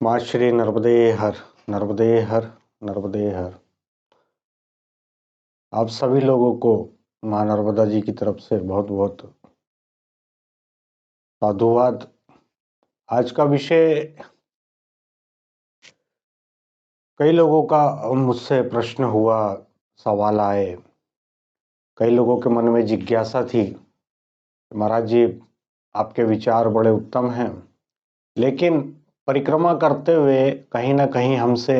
माँ श्री नर्मदे हर, नर्मदे हर, नर्मदे हर। आप सभी लोगों को माँ नर्मदा जी की तरफ से बहुत बहुत साधुवाद। आज का विषय कई लोगों का मुझसे प्रश्न हुआ, सवाल आए, कई लोगों के मन में जिज्ञासा थी। महाराज जी, आपके विचार बड़े उत्तम हैं, लेकिन परिक्रमा करते हुए कहीं ना कहीं हमसे,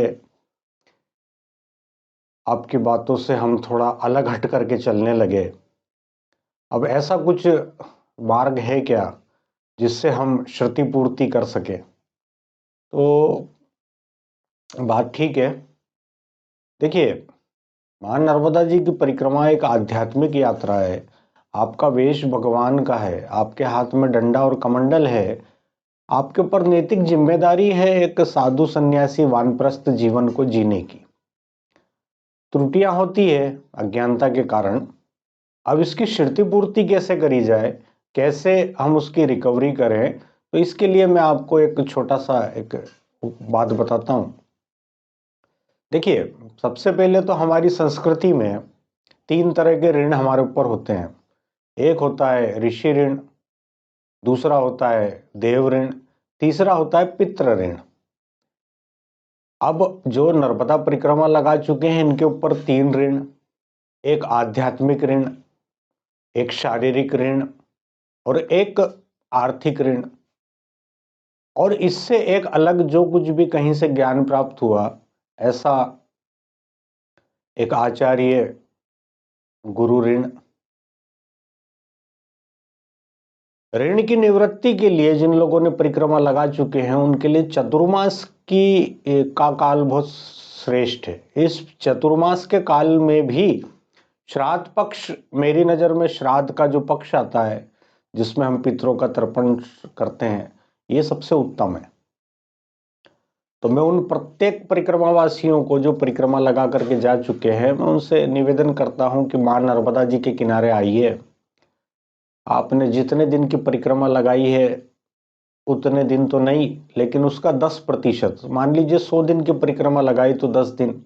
आपकी बातों से हम थोड़ा अलग हट करके चलने लगे। अब ऐसा कुछ मार्ग है क्या जिससे हम श्रुति पूर्ति कर सके? तो बात ठीक है। देखिए, मां नर्मदा जी की परिक्रमा एक आध्यात्मिक यात्रा है। आपका वेश भगवान का है, आपके हाथ में डंडा और कमंडल है। आपके ऊपर नैतिक जिम्मेदारी है एक साधु सन्यासी वानप्रस्थ जीवन को जीने की। त्रुटियां होती है अज्ञानता के कारण। अब इसकी श्रुति पूर्ति कैसे करी जाए, कैसे हम उसकी रिकवरी करें, तो इसके लिए मैं आपको एक छोटा सा एक बात बताता हूं। देखिए, सबसे पहले तो हमारी संस्कृति में 3 तरह के ऋण हमारे ऊपर होते हैं। एक होता है ऋषि ऋण, दूसरा होता है देव ऋण, तीसरा होता है पितृ ऋण। अब जो नर्मदा परिक्रमा लगा चुके हैं इनके ऊपर 3 ऋण, एक आध्यात्मिक ऋण, एक शारीरिक ऋण और एक आर्थिक ऋण। और इससे एक अलग जो कुछ भी कहीं से ज्ञान प्राप्त हुआ, ऐसा एक आचार्य गुरु ऋण। ऋण की निवृत्ति के लिए जिन लोगों ने परिक्रमा लगा चुके हैं उनके लिए चतुर्मास का काल बहुत श्रेष्ठ है। इस चतुर्मास के काल में भी श्राद्ध पक्ष, मेरी नजर में श्राद्ध का जो पक्ष आता है जिसमें हम पितरों का तर्पण करते हैं, ये सबसे उत्तम है। तो मैं उन प्रत्येक परिक्रमावासियों को जो परिक्रमा लगा करके जा चुके हैं, मैं उनसे निवेदन करता हूं कि मां नर्मदा जी के किनारे आइए। आपने जितने दिन की परिक्रमा लगाई है उतने दिन तो नहीं, लेकिन उसका 10%। मान लीजिए 100 दिन की परिक्रमा लगाई तो 10 दिन,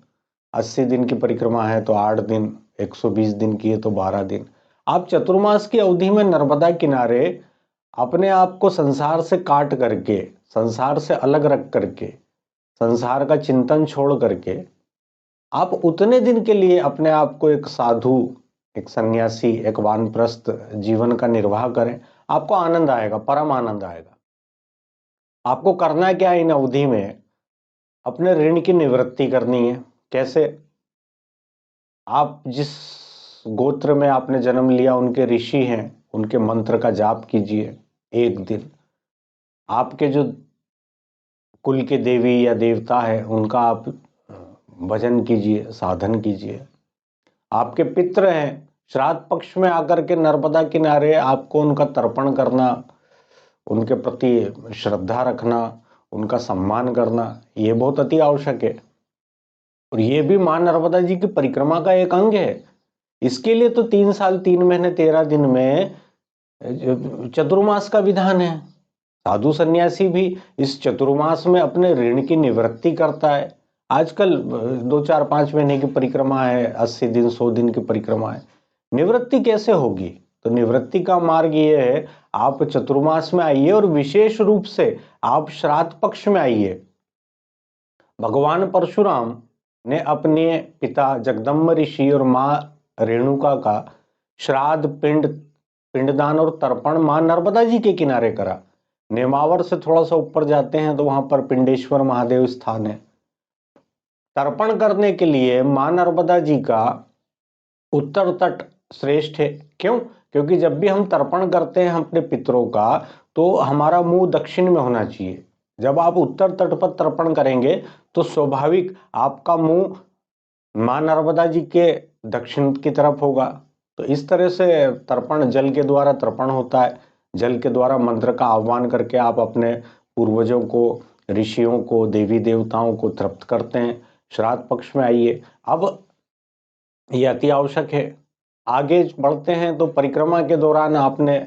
80 दिन की परिक्रमा है तो 8 दिन, 120 दिन की है तो 12 दिन। आप चतुर्मास की अवधि में नर्मदा किनारे अपने आप को संसार से काट करके, संसार से अलग रख करके, संसार का चिंतन छोड़ करके आप उतने दिन के लिए अपने आप को एक साधु, एक सन्यासी, एक वानप्रस्थ जीवन का निर्वाह करें। आपको आनंद आएगा, परम आनंद आएगा। आपको करना क्या है इन अवधि में? अपने ऋण की निवृत्ति करनी है। कैसे? आप जिस गोत्र में आपने जन्म लिया उनके ऋषि हैं, उनके मंत्र का जाप कीजिए एक दिन। आपके जो कुल के देवी या देवता है उनका आप भजन कीजिए, साधन कीजिए। आपके पितृ हैं, श्राद्ध पक्ष में आकर के नर्मदा किनारे आपको उनका तर्पण करना, उनके प्रति श्रद्धा रखना, उनका सम्मान करना, ये बहुत अति आवश्यक है। और ये भी मां नर्मदा जी की परिक्रमा का एक अंग है। इसके लिए तो 3 साल 3 महीने 13 दिन में चतुर्मास का विधान है। साधु सन्यासी भी इस चतुर्मास में अपने ऋण की निवृत्ति करता है। आजकल 2 4 5 महीने की परिक्रमा है, 80 दिन 100 दिन की परिक्रमा है। निवृत्ति कैसे होगी? तो निवृत्ति का मार्ग ये है, आप चतुर्मास में आइए और विशेष रूप से आप श्राद्ध पक्ष में आइए। भगवान परशुराम ने अपने पिता जगदम्ब ऋषि और मां रेणुका का श्राद्ध, पिंडदान और तर्पण मां नर्मदा जी के किनारे करा। नेमावर से थोड़ा सा ऊपर जाते हैं तो वहां पर पिंडेश्वर महादेव स्थान है। तर्पण करने के लिए मां नर्मदा जी का उत्तर तट श्रेष्ठ है। क्यों? क्योंकि जब भी हम तर्पण करते हैं अपने पितरों का, तो हमारा मुंह दक्षिण में होना चाहिए। जब आप उत्तर तट पर तर्पण करेंगे तो स्वाभाविक आपका मुंह मां नर्मदा जी के दक्षिण की तरफ होगा। तो इस तरह से तर्पण जल के द्वारा तर्पण होता है। जल के द्वारा मंत्र का आह्वान करके आप अपने पूर्वजों को, ऋषियों को, देवी देवताओं को तृप्त करते हैं। श्राद्ध पक्ष में आइए। अब ये अति आवश्यक है। आगे बढ़ते हैं तो परिक्रमा के दौरान आपने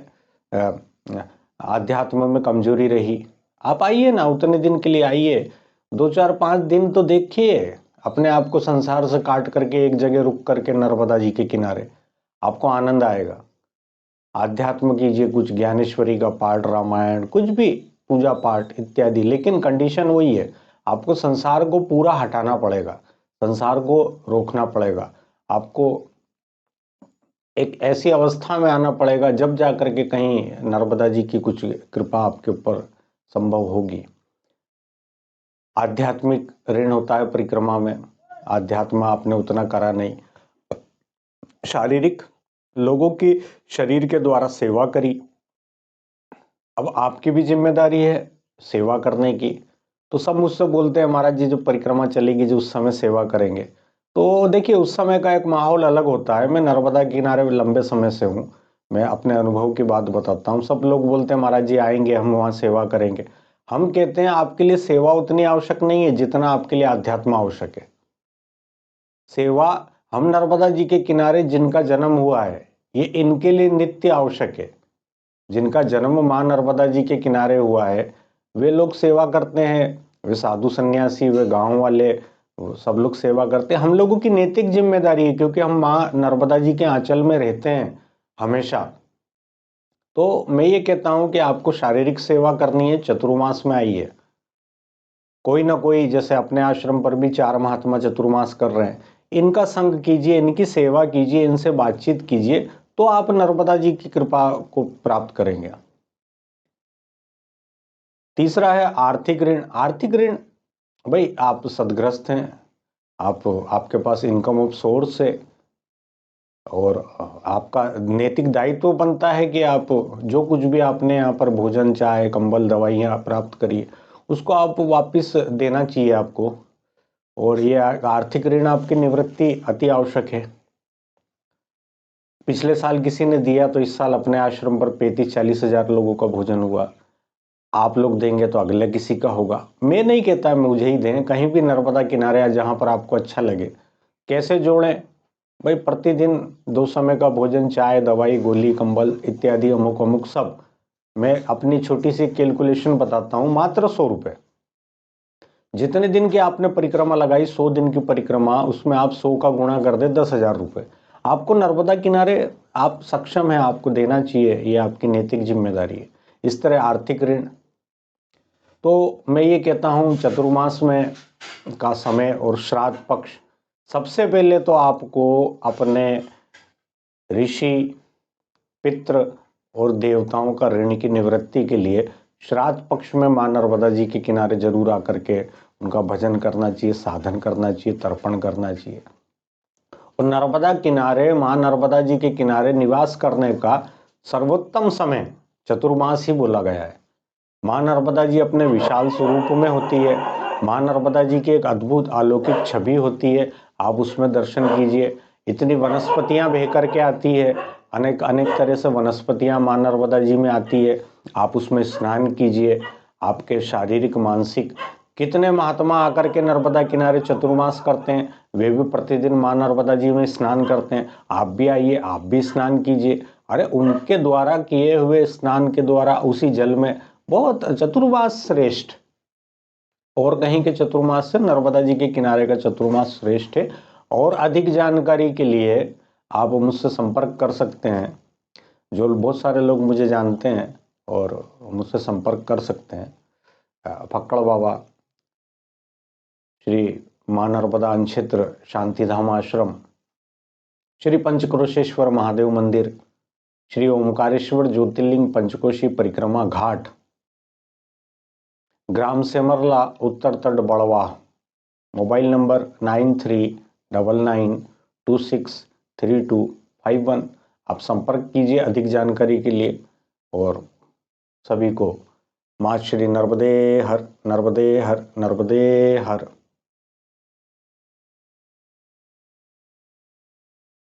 अध्यात्म में कमजोरी रही, आप आइए ना, उतने दिन के लिए आइए, 2 4 5 दिन तो देखिए, अपने आप को संसार से काट करके एक जगह रुक करके नर्मदा जी के किनारे, आपको आनंद आएगा। आध्यात्म कीजिए, कुछ ज्ञानेश्वरी का पाठ, रामायण, कुछ भी पूजा पाठ इत्यादि, लेकिन कंडीशन वही है, आपको संसार को पूरा हटाना पड़ेगा, संसार को रोकना पड़ेगा, आपको एक ऐसी अवस्था में आना पड़ेगा जब जाकर के कहीं नर्मदा जी की कुछ कृपा आपके ऊपर संभव होगी। आध्यात्मिक ऋण होता है परिक्रमा में, आध्यात्म आपने उतना करा नहीं, शारीरिक लोगों की शरीर के द्वारा सेवा करी, अब आपकी भी जिम्मेदारी है सेवा करने की। तो सब मुझसे बोलते हैं महाराज जी जो परिक्रमा चलेगी जो उस समय सेवा करेंगे, तो देखिए उस समय का एक माहौल अलग होता है। मैं नर्मदा किनारे लंबे समय से हूँ, मैं अपने अनुभव की बात बताता हूँ। सब लोग बोलते हैं महाराज जी आएंगे हम वहाँ सेवा करेंगे, हम कहते हैं आपके लिए सेवा उतनी आवश्यक नहीं है जितना आपके लिए अध्यात्म आवश्यक है। सेवा, हम नर्मदा जी के किनारे जिनका जन्म हुआ है ये इनके लिए नित्य आवश्यक है। जिनका जन्म मां नर्मदा जी के किनारे हुआ है वे लोग सेवा करते हैं, वे साधु सन्यासी, वे गांव वाले, वो सब लोग सेवा करते हैं। हम लोगों की नैतिक जिम्मेदारी है क्योंकि हम मां नर्मदा जी के आंचल में रहते हैं हमेशा। तो मैं ये कहता हूं कि आपको शारीरिक सेवा करनी है, चतुर्मास में आइए, कोई ना कोई, जैसे अपने आश्रम पर भी 4 महात्मा चतुर्मास कर रहे हैं, इनका संग कीजिए, इनकी सेवा कीजिए, इनसे बातचीत कीजिए, तो आप नर्मदा जी की कृपा को प्राप्त करेंगे। तीसरा है आर्थिक ऋण। आर्थिक ऋण, भाई आप सदग्रस्त हैं, आपके पास इनकम ऑफ सोर्स है और आपका नैतिक दायित्व बनता है कि आप जो कुछ भी आपने यहाँ पर भोजन, चाय, कंबल, दवाइयाँ प्राप्त करी उसको आप वापस देना चाहिए आपको। और ये आर्थिक ऋण आपकी निवृत्ति अति आवश्यक है। पिछले साल किसी ने दिया तो इस साल अपने आश्रम पर 35-40 हजार लोगों का भोजन हुआ, आप लोग देंगे तो अगले किसी का होगा। मैं नहीं कहता मुझे ही दें, कहीं भी नर्मदा किनारे या जहां पर आपको अच्छा लगे। कैसे जोड़ें भाई? प्रतिदिन 2 समय का भोजन, चाय, दवाई, गोली, कंबल इत्यादि, अमुक अमुक सब। मैं अपनी छोटी सी कैलकुलेशन बताता हूं, मात्र 100 रुपए। जितने दिन की आपने परिक्रमा लगाई, 100 दिन की परिक्रमा, उसमें आप 100 का गुणा कर दे 10,000 रुपए आपको नर्मदा किनारे, आप सक्षम है, आपको देना चाहिए, ये आपकी नैतिक जिम्मेदारी है। इस तरह आर्थिक ऋण। तो मैं ये कहता हूँ चतुर्मास में का समय और श्राद्ध पक्ष, सबसे पहले तो आपको अपने ऋषि, पितृ और देवताओं का ऋण की निवृत्ति के लिए श्राद्ध पक्ष में मां नर्मदा जी के किनारे जरूर आकर के उनका भजन करना चाहिए, साधन करना चाहिए, तर्पण करना चाहिए। और नर्मदा किनारे, मां नर्मदा जी के किनारे निवास करने का सर्वोत्तम समय चतुर्मास ही बोला गया है। मां नर्मदा जी अपने विशाल स्वरूप में होती है, मां नर्मदा जी की एक अद्भुत अलौकिक छवि होती है, आप उसमें दर्शन कीजिए। इतनी वनस्पतियां बह करके आती है, अनेक अनेक तरह से वनस्पतियां मां नर्मदा जी में आती है, आप उसमें स्नान कीजिए। आपके शारीरिक, मानसिक, कितने महात्मा आकर के नर्मदा किनारे चतुर्मास करते हैं, वे भी प्रतिदिन मां नर्मदा जी में स्नान करते हैं। आप भी आइए, आप भी स्नान कीजिए। अरे उनके द्वारा किए हुए स्नान के द्वारा उसी जल में बहुत चतुर्मास श्रेष्ठ, और कहीं के चतुर्मास से नर्मदा जी के किनारे का चतुर्मास श्रेष्ठ है। और अधिक जानकारी के लिए आप मुझसे संपर्क कर सकते हैं, जो बहुत सारे लोग मुझे जानते हैं और मुझसे संपर्क कर सकते हैं। फक्कड़ बाबा, श्री मां नर्मदा क्षेत्र शांतिधाम आश्रम, श्री पंचक्रोशेश्वर महादेव मंदिर, श्री ओमकारेश्वर ज्योतिर्लिंग पंचकोशी परिक्रमा घाट, ग्राम सेमरला, उत्तर तट, बड़वा। Mobile number 9399263251। आप संपर्क कीजिए अधिक जानकारी के लिए। और सभी को माँ श्री नर्मदे हर, नर्मदे हर, नर्मदे हर।